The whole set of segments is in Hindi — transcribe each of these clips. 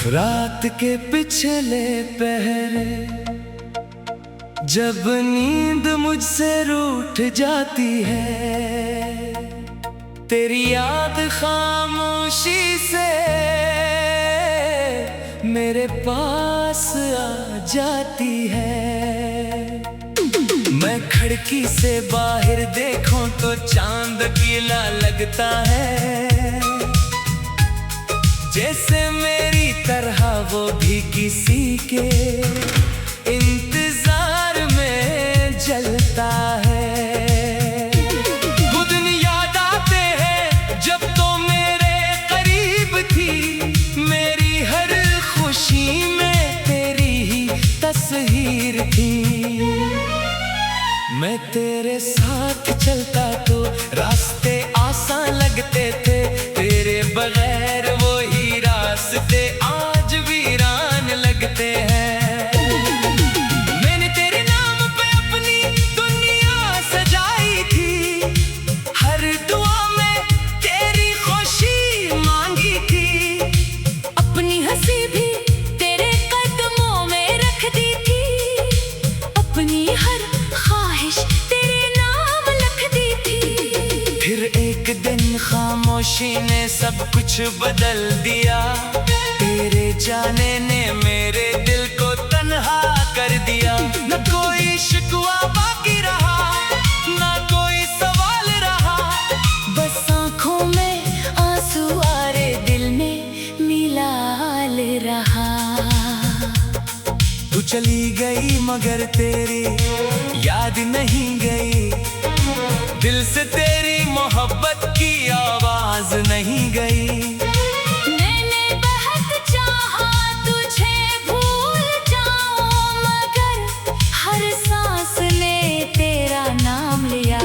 रात के पिछले पहरे जब नींद मुझसे रूठ जाती है, तेरी याद खामोशी से मेरे पास आ जाती है। मैं खिड़की से बाहर देखूं तो चांद गीला लगता है, जैसे मेरी तरह वो भी किसी के इंतजार में जलता है। वो दिन याद आते हैं जब तो मेरे करीब थी, मेरी हर खुशी में तेरी ही तस्वीर थी। मैं तेरे साथ चलता तो रास्ते आसान लगते थे, तेरे बगैर वो ही रास्ते आज वीरान लगते हैं। मैंने तेरे नाम पे अपनी दुनिया सजाई थी, हर दुआ में तेरी खुशी मांगी थी, अपनी हंसी भी तेरे कदमों में रख दी थी, अपनी हर ख्वाहिश तेरे नाम लिख दी थी। फिर एक दिन खामोशी ने सब कुछ बदल दिया, तेरे जाने ने मेरे दिल को तन्हा कर दिया। न कोई शिकवा बाकी रहा, न कोई सवाल रहा, बस आँखों में आंसू आ रहे, दिल में मिलाल रहा। तू चली गई मगर तेरी याद नहीं गई, दिल से तेरी मोहब्बत की आवाज नहीं गई। मैंने बहुत चाहा तुझे भूल जाऊं, मगर हर सांस ने तेरा नाम लिया।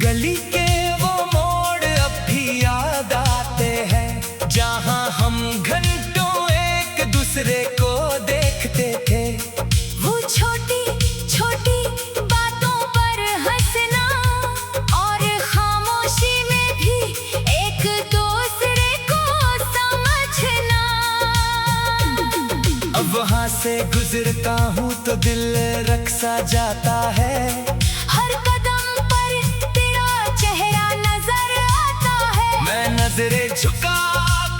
गली के वो मोड़ अब भी याद आते हैं, जहाँ हम घंटों एक दूसरे को देखते थे। वो छोटी छोटी बातों पर हंसना और खामोशी में भी एक दूसरे को समझना। अब वहाँ से गुजरता हूँ तो दिल रख सा जाता है, हर कदम पर तेरा चेहरा नजर आता है। मैं नजरें झुका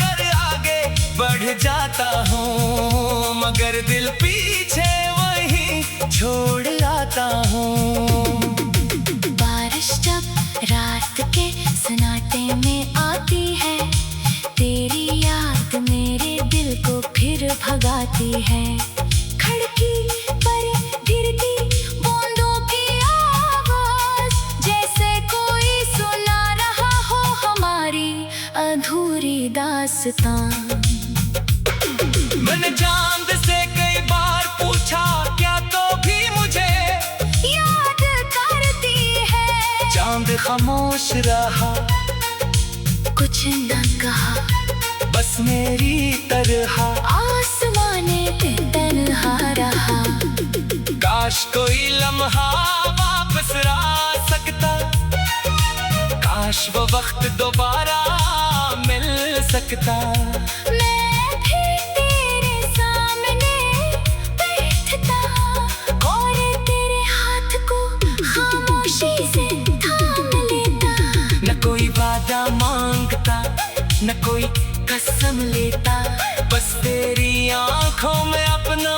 कर आगे बढ़ जाता हूँ, मगर दिल पीछे वहीं छोड़ आता हूँ। बारिश जब रात के सन्नाटे में आती है, तेरी याद मेरे दिल को फिर भगाती है। खिड़की पर गिरती बूंदों की आवाज, जैसे कोई सुना रहा हो हमारी अधूरी दास्तां। मैंने चांद से कई बार पूछा क्या तो भी मुझे याद करती है, चांद खामोश रहा, कुछ न कहा, बस मेरी तरह। आसमाने तन्हा रहा। काश कोई लम्हा वापस आ सकता, काश वो वक्त दोबारा मिल सकता। मैं भी तेरे सामने बैठता और तेरे हाथ को खामोशी से थाम लेता। न कोई वादा मांगता, न कोई कसम लेता, बस तेरी आंखों में अपना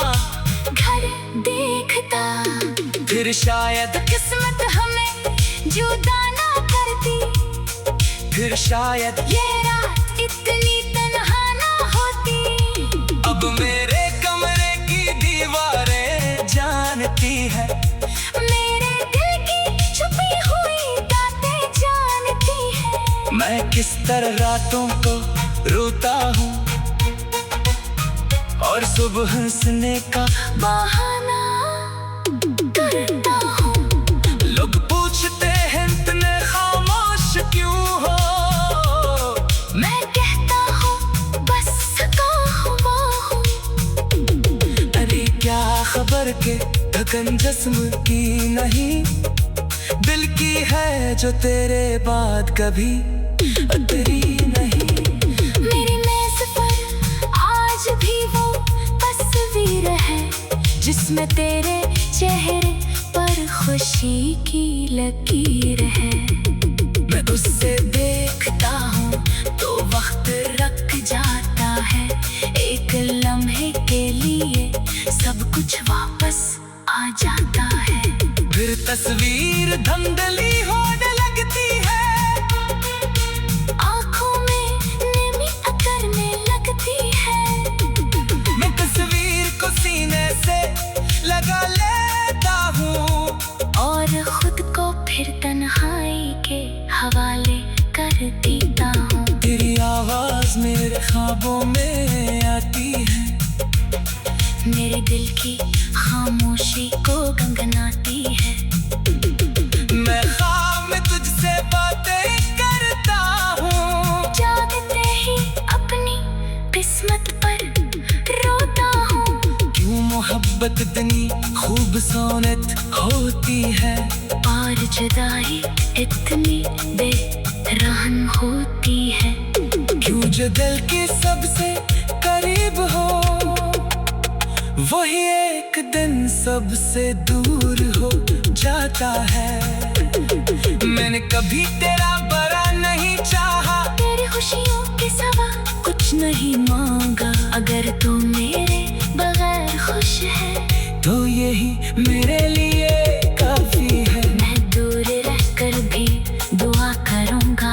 घर देखता। फिर शायद किस्मत हमें जुदा ना करती, फिर शायद ये रात इतनी तन्हा ना होती। अब मेरे कमरे की दीवारें जानती है, मेरे दिल की छुपी हुई बातें जानती है। मैं किस तरह रातों को रोता हूँ और सुबह हंसने का बहाना करता हूँ। लोग पूछते हैं इतने खामोश क्यों हो, मैं कहता हूँ बस थका हुआ हूँ। अरे क्या खबर के थकन जिस्म की नहीं, दिल की है जो तेरे बाद कभी तेरी नहीं। मेरी मेज़ पर आज जिसमें तेरे चेहरे पर खुशी की लकीर है। मैं उससे देखता हूँ तो वक्त रख जाता है, एक लम्हे के लिए सब कुछ वापस आ जाता है। फिर तस्वीर धुंधली होने लगती है, आँखों में नमी उतरने लगती है। मैं तस्वीर को सीने से लगा लेता हूँ और खुद को फिर तन्हाई के हवाले कर देता हूँ। तेरी आवाज मेरे ख्वाबों में आती है, मेरे दिल की खामोशी को गनगनाती है। मैं ख्वाब में तुझसे बातें करता हूँ, जागते ही अपनी किस्मत पर रोता हूँ। क्यों मोहब्बत इतनी खूबसूरत होती है, और जुदाई इतनी बेरहम होती है। क्यों जो दिल के सबसे करीब हो वही एक दिन सबसे दूर हो जाता है। मैंने कभी तेरा बुरा नहीं चाहा, तेरी खुशियों के सिवा कुछ नहीं मांगा। अगर तू मेरे बगैर खुश है तो यही मेरे लिए काफी है। मैं दूर रहकर भी दुआ करूंगा,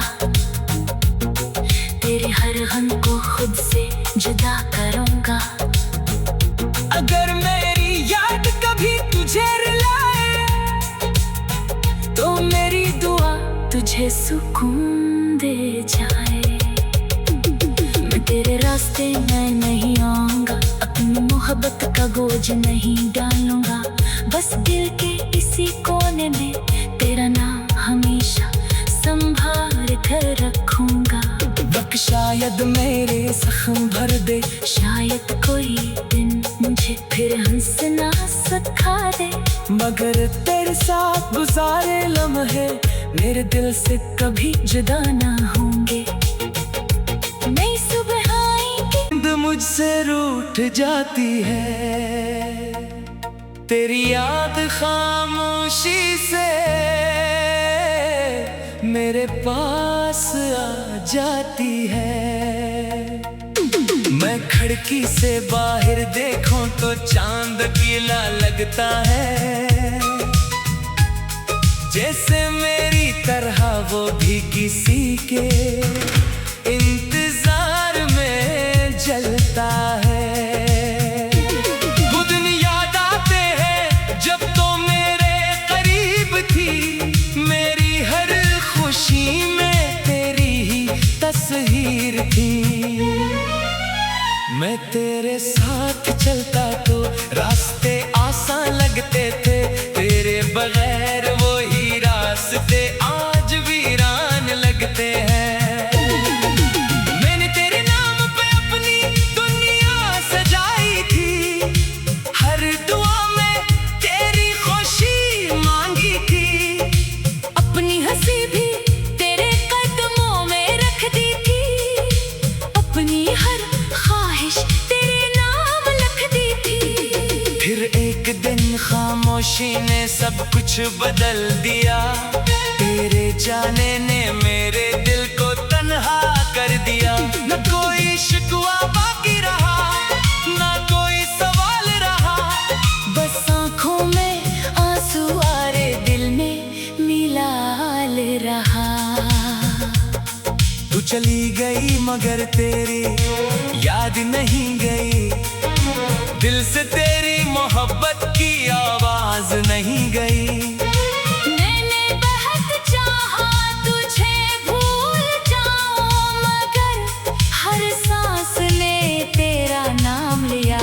तेरे हर गम को खुद से जुदा करूंगा। अगर मेरी याद कभी तुझे रुलाए तो मेरी दुआ तुझे सुकून दे जाए। मैं तेरे रास्ते में नहीं आऊंगा, अपनी मोहब्बत का बोझ नहीं डालूंगा। बस दिल के इसी कोने में तेरा नाम हमेशा संभाल कर रखूंगा। वक्त शायद मेरे जख्म भर दे, शायद कोई दिन मुझे फिर हंसना सिखा दे, मगर तेरे साथ गुजारे लम्हे मेरे दिल से कभी जुदा ना होंगे। नई सुबह आएगी, नींद मुझसे रूठ जाती है, तेरी याद खामोशी से मेरे पास आ जाती है। मैं खिड़की से बाहर देखूं तो चांद गीला लगता है, जैसे मेरी तरह वो भी किसी के इंतजार में जलता है। वो दिन याद आते हैं जब तो मेरे करीब थी, मेरी हर खुशी में तेरी ही तस्वीर थी। मैं तेरे साथ चलता तो रास्ते आसान लगते थे, तेरे बगैर वो ही रास्ते आज वीरान लगते हैं। मैंने तेरे नाम पे अपनी दुनिया सजाई थी, हर दुआ में तेरी खुशी मांगी थी। अपनी हंसी भी तेरे कदमों में रख दी थी, अपनी हर ख्वाहिश तेरे नाम लिख दी थी। फिर एक दिन खामोशी ने सब कुछ बदल दिया, तेरे जाने ने मेरे दिल को तन्हा कर दिया। न कोई शिकवा बाकी रहा, न कोई सवाल रहा, बस आँखों में आंसू आरे दिल में मिलाल रहा। तू चली गई मगर तेरी याद नहीं गई, दिल से तेरी मोहब्बत की आवाज नहीं गई। मैंने बहुत चाहा तुझे भूल जाऊं, मगर हर सांस ने तेरा नाम लिया।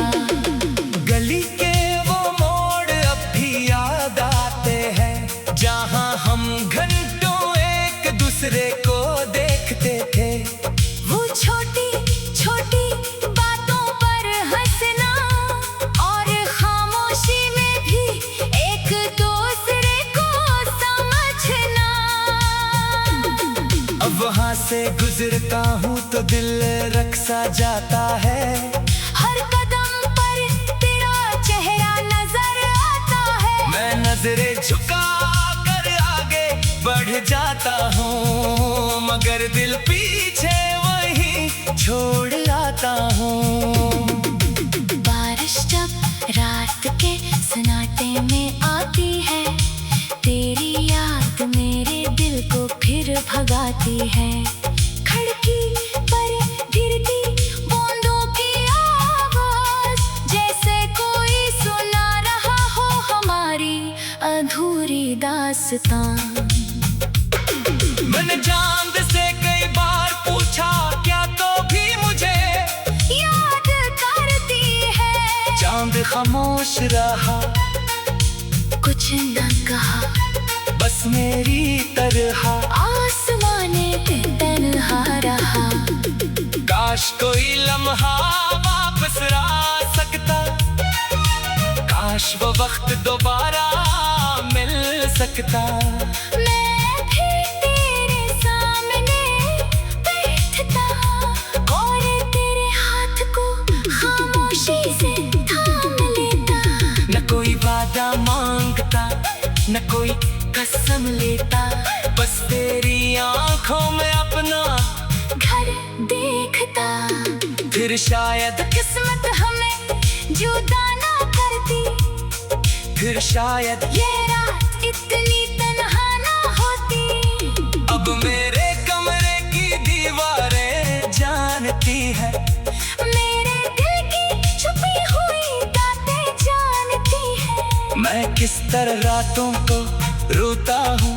गली के वो मोड़ अब भी याद आते हैं, जहां हम घंटों एक दूसरे को देखते थे। वो छोटी छोटी बातों पर हंसना और खामोशी में भी एक दूसरे को समझना। अब वहां से गुजरता हूँ तो दिल रक्सा जाता है, हर कदम पर तेरा चेहरा नजर नजरें झुका कर आगे बढ़ जाता हूँ, मगर दिल पीछे वहीं छोड़ आता हूँ। बारिश जब रात के सन्नाटे में आती है, तेरी याद मेरे दिल को फिर भगाती है। खिड़की पर गिरती बूंदों की आवाज, जैसे कोई सुना रहा हो हमारी अधूरी दास्तां। मैंने चांद से कई बार पूछा क्या, तो भी मुझे याद करती है। चांद खामोश रहा, कुछ न कहा, बस मेरी तरह आसमाने तन्हा रहा। काश कोई लम्हा वापस आ सकता, काश वो वक्त दोबारा मिल सकता। मैं भी तेरे सामने बैठता और तेरे हाथ को खामोशी से थाम लेता। न कोई वादा मांगता, न कोई कसम लेता, बस तेरी आंखों में अपना घर देखता। फिर शायद किस्मत हमें जुदा ना करती, फिर शायद ये रात इतनी तन्हा ना होती। अब मेरे कमरे की दीवारें जानती है, मेरे दिल की छुपी हुई बातें जानती है। मैं किस तरह रातों को रोता हूँ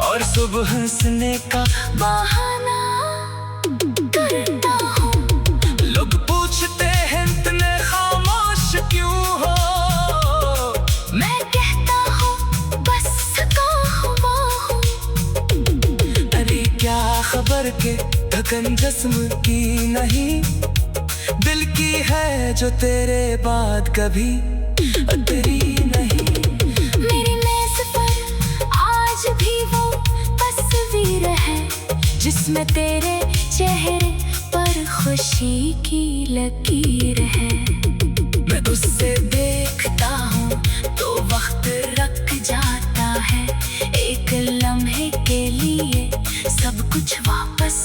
और सुबह हंसने का बहाना करता हूँ। लोग पूछते हैं इतने खामोश क्यों हो, मैं कहता हूँ बस थका हुआ हूँ। अरे क्या खबर के थकन जिस्म की नहीं, दिल की है जो तेरे बाद कभी तेरी नहीं। मेरी मेज पर आज भी वो तस्वीर है, जिसमें तेरे चेहरे पर खुशी की लकीर है। मैं उससे देखता हूँ तो वक्त रख जाता है, एक लम्हे के लिए सब कुछ वापस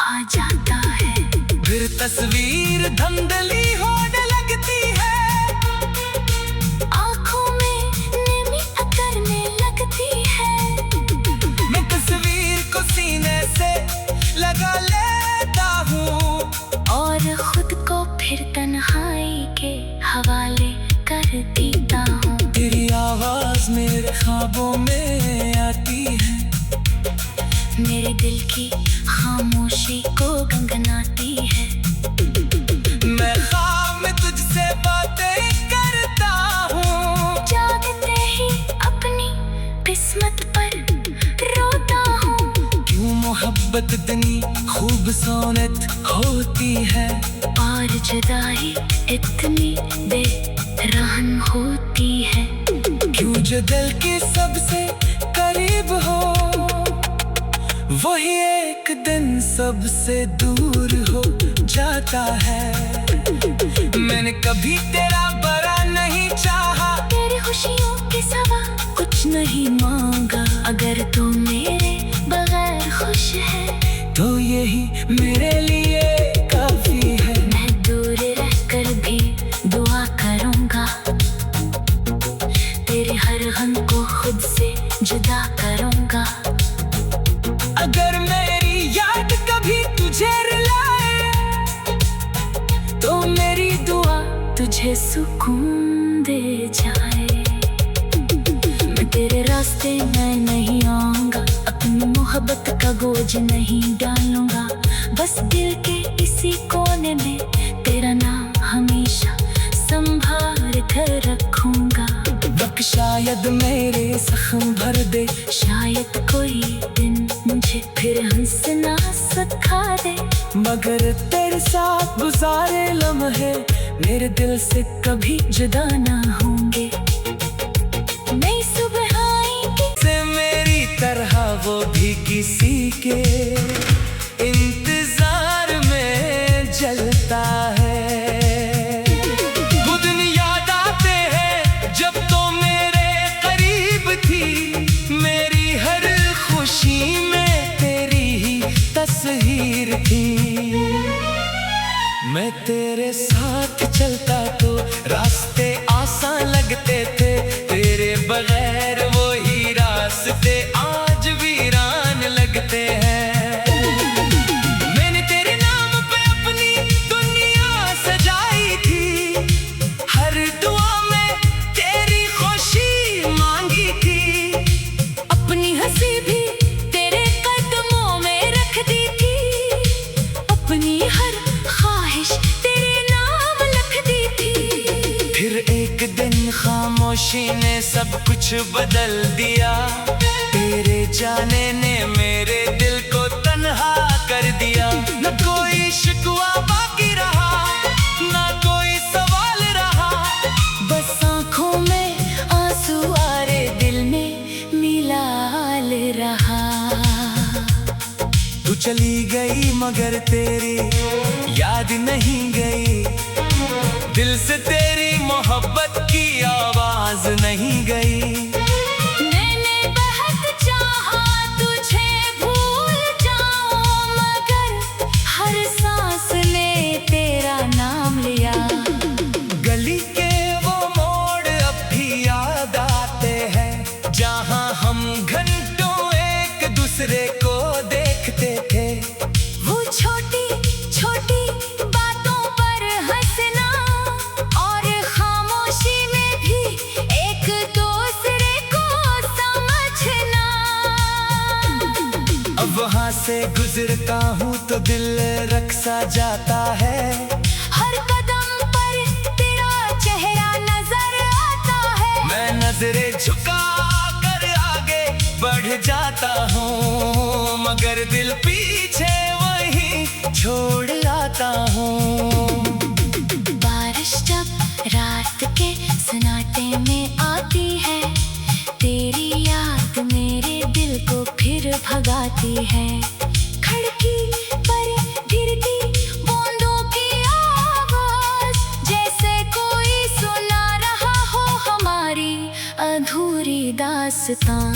आ जाता है। फिर तस्वीर धुंधली होने लगती है, आँखों में नमी उतरने लगती है। मैं तस्वीर को सीने से लगा लेता हूँ और खुद को फिर तन्हाई के हवाले कर देता हूँ। तेरी आवाज मेरे ख्वाबों में आती है, मेरे दिल की खामोशी को गनगनाती है। मैं ख्वाब में तुझसे बातें करता हूँ, जागते ही अपनी किस्मत पर रोता हूँ। क्यों मोहब्बत इतनी खूबसूरत होती है, और जुदाई इतनी बेरहम होती है। क्यों जो दिल के सबसे करीब हो, वही एक दिन सबसे दूर हो जाता है। मैंने कभी तेरा बुरा नहीं चाहा, तेरी खुशियों के सिवा कुछ नहीं मांगा। अगर तू मेरे बगैर खुश है तो यही मेरे लिए काफी है। मैं दूर रहकर भी दुआ करूंगा, तेरे हर गम को खुद से जुदा करूंगा। अगर मेरी याद कभी तुझे रुलाए, तो मेरी दुआ तुझे सुकून दे जाए। मैं तेरे रास्ते में नहीं आऊंगा, अपनी मोहब्बत का बोझ नहीं डालूंगा। बस दिल के इसी कोने में तेरा नाम हमेशा संभाल कर रखूंगा। वक्त शायद मेरे जख्म भर दे, शायद कोई दिन मुझे फिर हंसना सिखा दे, मगर तेरे साथ गुजारे लम्हे मेरे दिल से कभी जुदा ना होंगे। नई सुबह आएगी से मेरी तरह वो भी किसी के इंतजार में जलता है। वो दिन याद आते हैं जब तो तस्वीर थी। मैं तेरे साथ चलता तो रास्ते आसान लगते थे, तेरे बगैर वो ही रास्ते आज वीरान लगते हैं। मैंने तेरे नाम पे अपनी दुनिया सजाई थी, हर दुआ में तेरी खुशी मांगी थी, अपनी हंसी भी तेरे कदमों में रख दी थी, अपनी हर ख्वाहिश तेरे नाम लिख दी थी। फिर एक दिन खामोशी ने सब कुछ बदल दिया, तेरे जाने ने मेरे दिल को तन्हा कर दिया। न कोई शिकवा बाकी रहा, न कोई सवाल रहा, बस आँखों में आंसू आ रहे, दिल में मिलाल रहा। तू चली गई मगर तेरी याद नहीं गई, दिल से तेरी मोहब्बत की आवाज नहीं गई। मैंने बहुत चाहा तुझे भूल जाऊं, मगर हर सांस ने तेरा नाम लिया। गली के वो मोड़ अब भी याद आते हैं, जहाँ हम घंटों एक दूसरे को देखते थे। वो छोटी छोटी बातों पर हंसना और खामोशी में भी एक दूसरे को समझना। अब वहाँ से गुजरता हूँ तो दिल रख सा जाता है, हर कदम पर तेरा चेहरा नजर आता है। मैं नजरें झुका कर आगे बढ़ जाता हूँ, मगर दिल पीछे वहीं छोड़ आता हूँ। बारिश जब रात के सन्नाटे में आती है, तेरी याद मेरे दिल को फिर भगाती है। खिड़की पर गिरती बूंदों की आवाज, जैसे कोई सुना रहा हो हमारी अधूरी दास्तां।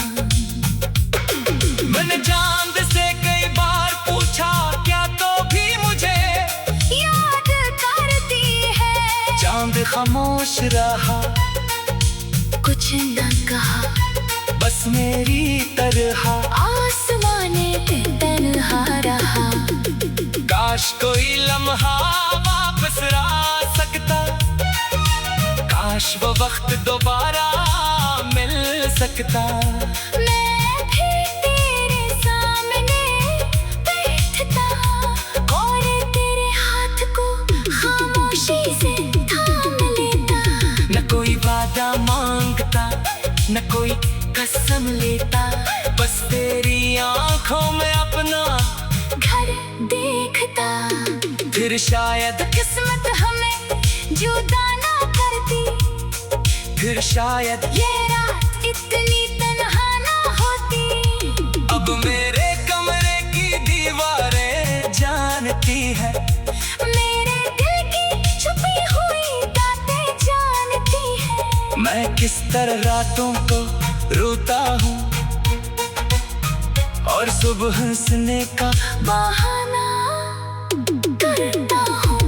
मैंने चांद से कई बार पूछा क्या, तो भी मुझे याद करती है। चांद खामोश रहा, कुछ न कहा, बस मेरी तरह। आसमाने तन्हा रहा। काश कोई लम्हा वापस आ सकता, काश वो वक्त दोबारा मिल सकता। मैं भी तेरे सामने बैठता और तेरे हाथ को खामोशी से थाम लेता। न कोई वादा मांगता, न कोई कसम लेता, बस तेरी आंखों में अपना घर देखता। फिर शायद किस्मत हमें जुदा ना करती, फिर शायद ये रात इतनी तन्हा ना होती। अब मेरे कमरे की दीवारें जानती है, मेरे दिल की छुपी हुई बातें जानती है। मैं किस तरह रातों को रोता हूँ और सुबह हंसने का बहाना करता हूँ।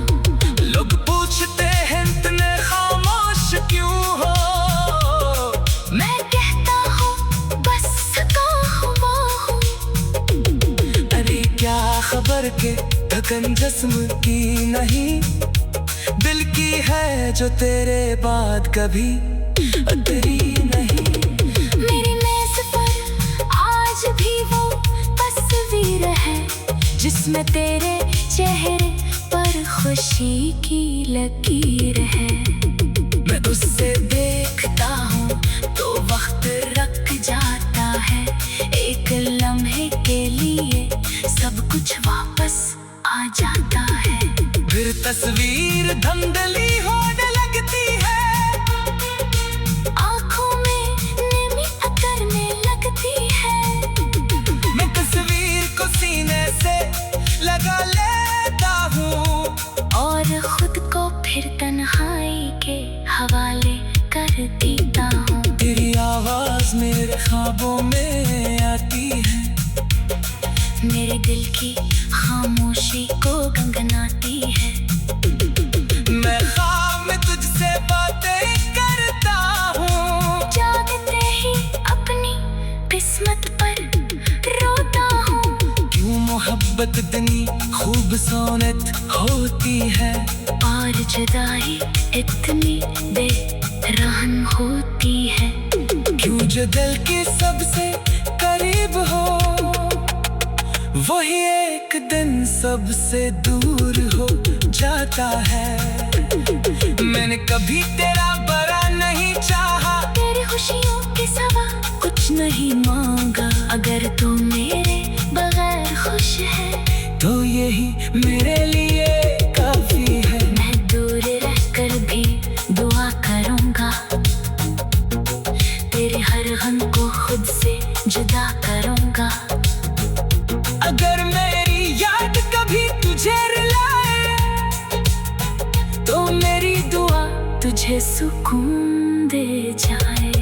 लोग पूछते हैं इतने खामोश क्यों हो, मैं कहता हूँ बस थका हुआ हूँ। अरे क्या खबर के थकन जिस्म की नहीं, दिल की है जो तेरे बाद कभी तेरी नहीं। मेरी मेज पर आज भी वो तस्वीर है, जिसमें तेरे चेहरे पर खुशी की लकीर है। मैं उससे देखता हूँ तो वक्त रख जाता है, एक लम्हे के लिए सब कुछ वापस आ जाता है। फिर तस्वीर धुंधली होने लगती है, आँखों में नमी उतरने लगती है। मैं तस्वीर को सीने से लगा लेता हूँ और खुद को फिर तन्हाई के हवाले कर देता हूँ। तेरी आवाज मेरे ख्वाबों में आती है, मेरे दिल की कितनी खूबसूरत होती है, और जुदाई इतनी बेरहम होती है। क्यों जो दिल के सबसे करीब हो, वही एक दिन सबसे दूर हो जाता है। मैंने कभी तेरा बुरा नहीं चाहा, तेरी खुशियों के सिवा कुछ नहीं मांगा। अगर तू मेरे बगैर खुश है, तो यही मेरे लिए काफी है। मैं दूर रहकर भी दुआ करूंगा, तेरे हर गम को खुद से जुदा करूंगा। अगर मेरी याद कभी तुझे रुलाए, तो मेरी दुआ तुझे सुकून दे जाए।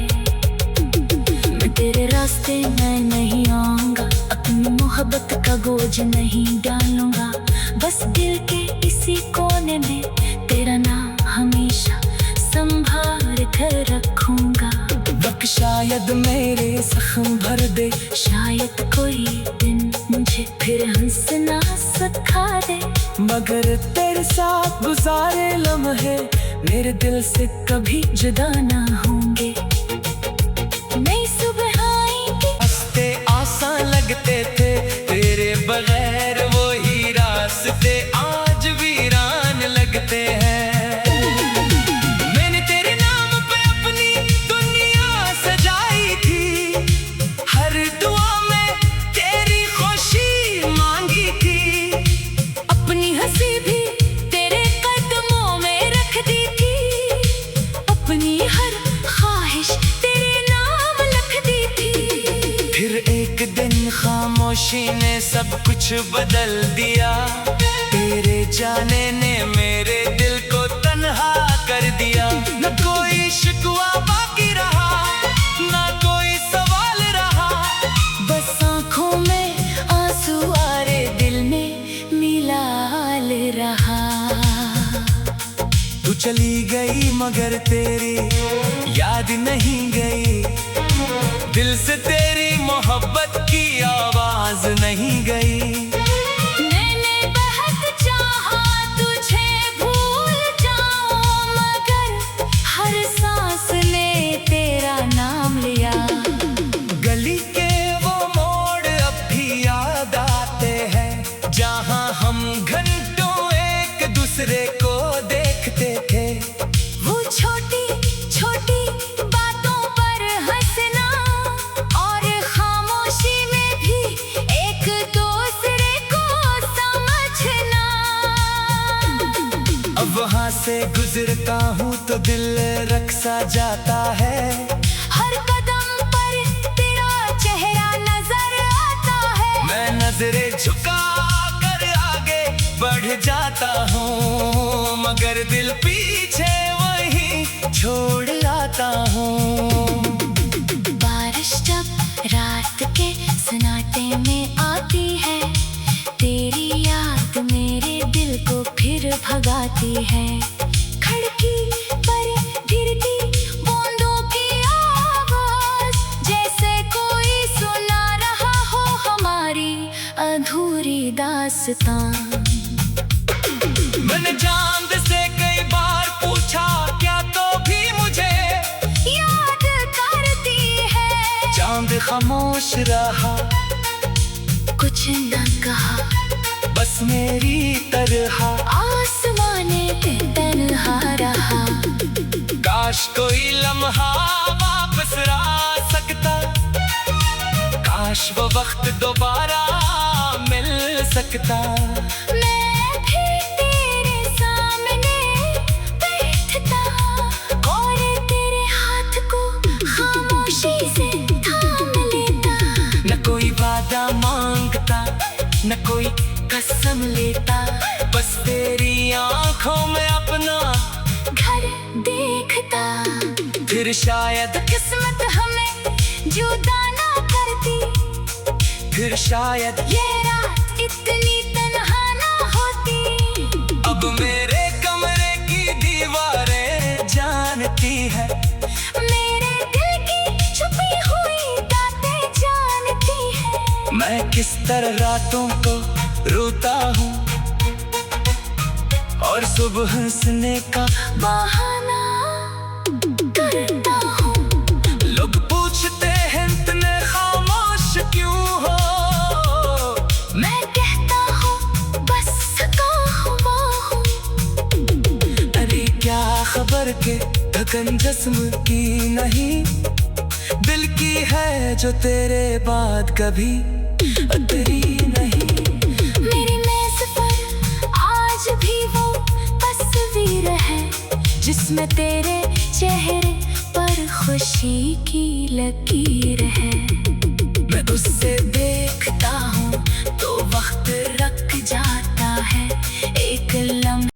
मैं तेरे रास्ते में नहीं आऊंगा, अपनी मोहब्बत का बोझ नहीं डालूंगा। बस दिल के इसी कोने में तेरा नाम हमेशा संभाल कर रखूंगा। वक्त शायद मेरे जख्म भर दे, शायद कोई दिन मुझे फिर हंसना सिखा दे, मगर तेरे साथ गुजारे लम्हे मेरे दिल से कभी जुदा ना होंगे। नई सुबह आएगी, रास्ते आसान लगते थे तेरे बगैर, वही रास्ते आज वीरान लगते हैं। मैंने तेरे नाम पे अपनी दुनिया सजाई थी, हर दुआ में तेरी खुशी मांगी थी। अपनी हंसी भी तेरे कदमों में रख दी थी, अपनी हर ख्वाहिश तेरे नाम लिख दी थी। फिर एक दिन खामोशी ने सब कुछ बदल दिया, तेरे जाने ने मेरे दिल को तन्हा कर दिया। न कोई शिकवा बाकी रहा, न कोई सवाल रहा, बस आँखों में आंसू आ रहे, दिल में मिलाल रहा। तू चली गई मगर तेरी याद नहीं गई, दिल से तेरी मोहब्बत की आवाज नहीं गई। मैंने बहुत चाहा तुझे भूल जाऊं, मगर हर सांस ने तेरा नाम लिया। गली के वो मोड़ अब भी याद आते हैं, जहाँ हम घंटों एक दूसरे को देखते थे। वो छोटी छोटी बातों पर हंसना, और खामोशी में भी एक दूसरे को समझना। अब वहाँ से गुजरता हूँ तो दिल रक्सा जाता है, हर कदम पर तेरा चेहरा नजर आता है। मैं नजरें झुका कर आगे बढ़ जाता हूँ, मगर दिल पीछे वहीं छोड़ आता हूँ। बारिश जब रात के सन्नाटे में आती है, तेरी याद मेरे दिल को फिर भगाती है। खिड़की पर गिरती बूंदों की आवाज, जैसे कोई सुना रहा हो हमारी अधूरी दास्तां। मैंने चांद से कई बार पूछा, क्या तो भी मुझे याद करती है। चांद खामोश रहा, कुछ न कहा, बस मेरी तरह। आसमाने पे तन्हा रहा। काश कोई लम्हा वापस आ सकता, काश वो वक्त दोबारा मिल सकता। मैं भी तेरे सामने बैठता, और तेरे हाथ को खामोशी से थाम लेता। न कोई वादा मांगता, न कोई कसम लेता, बस तेरी आंखों में अपना घर देखता। फिर शायद, किस्मत हमें जुदा ना करती, फिर शायद ये रात इतनी तन्हा ना होती। अब मेरे कमरे की दीवारें जानती है, मेरे दिल की छुपी हुई बातें जानती है। मैं किस तरह रातों को रोता हूँ और सुबह हंसने का बहाना करता हूँ। लोग पूछते हैं इतने खामोश क्यों हो, मैं कहता हूँ बस थका हुआ हूँ। अरे क्या खबर के थकन जिस्म की नहीं, दिल की है जो तेरे बाद कभी उतरी नहीं। मेरी मेज पर आज भी वो तस्वीर है जिसमें तेरे चेहरे पर खुशी की लकीर है। मैं उससे देखता हूँ